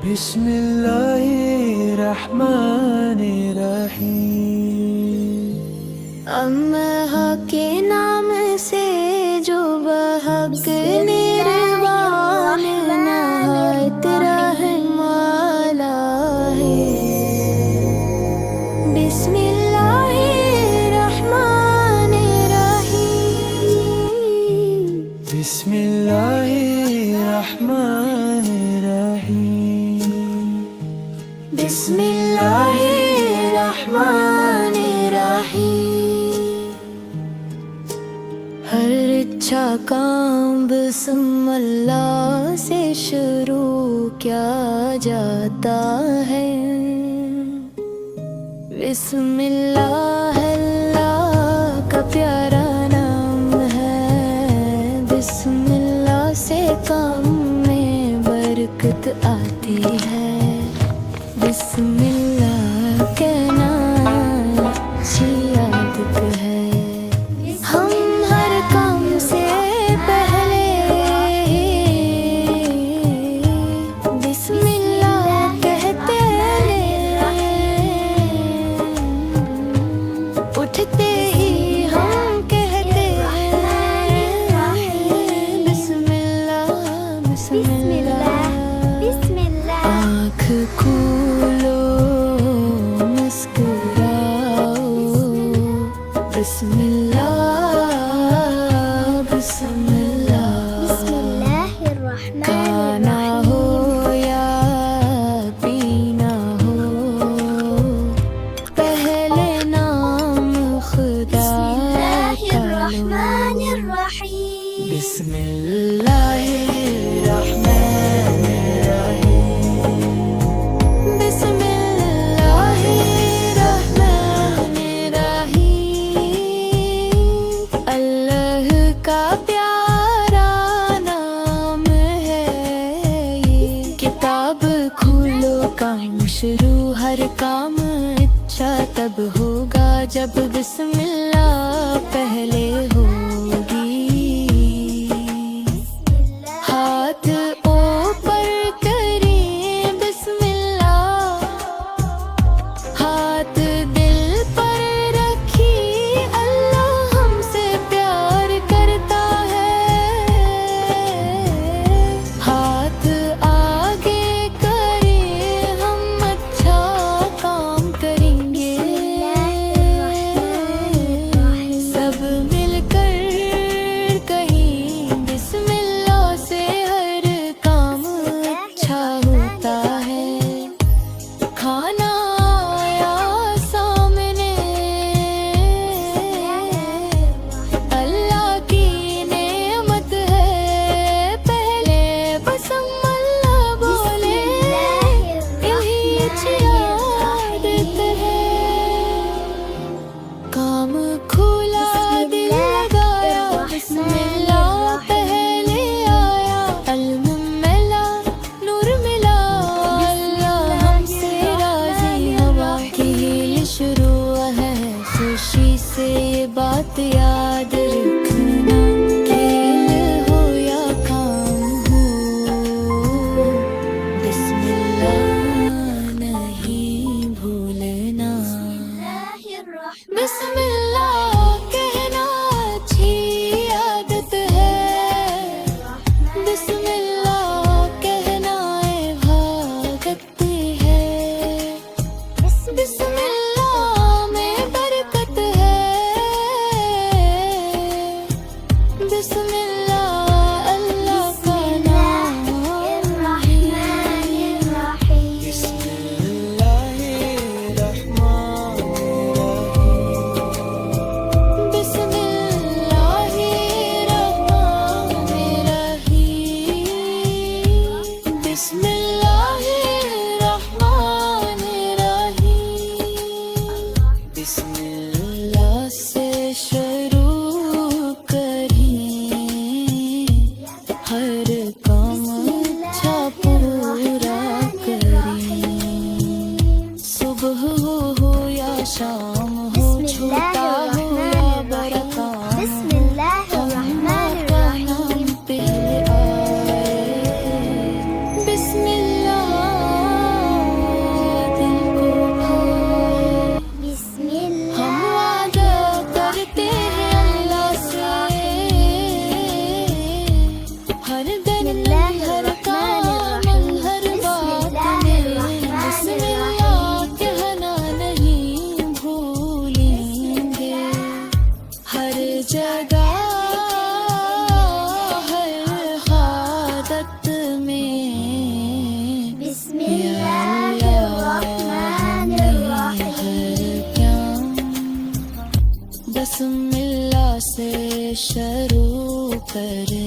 बिस्मिल्लाहिर्रहमानिर्रहीम। अल्लाह के नाम से जो बहक निर्वाण नहायत रहम वाला है। बिस्मिल्लाहिर्रहमानिर्रहीम। बिस्मिल्लाहिर्रहमानिर्रहीम। बिस्मिल्लाहिर्रहमानिर्रहीम। हर अच्छा काम बिस्मिल्लाह से शुरू किया जाता है। बिस्मिल्लाह अल्लाह का प्यारा नाम है। बिस्मिल्लाह से काम में बरकत आती है। बिस्मिल्लाह कहना अच्छी आदत है। हम हर काम से पहले बिस्मिल्लाह कहते हैं। उठते ही हम कहते हैं बिस्मिल्लाह बिस्मिल्लाह बिस्मिल्लाह। आँख खोलो मुस्कुराओ बिस्मिल्लाह बिस्मिल्लाह। खाना हो या पीना हो पहले नाम खुदा का लो। बिस्मिल्लाहिर्रहमानिर्रहीम। बिस्मिल्लाहिर्रहमानिर्रहीम। अल्लाह का प्यारा नाम है ये। किताब खोलो काम शुरू, हर काम अच्छा तब होगा जब बिस्मिल्लाह पहले होगी। हाथ ऊपर करें बिस्मिल्लाह, हाथ दिल पर रखिए। अल्लाह हमसे प्यार करता है। हाथ आगे करें हम अच्छा काम करेंगे। सब मिलकर हशरों पर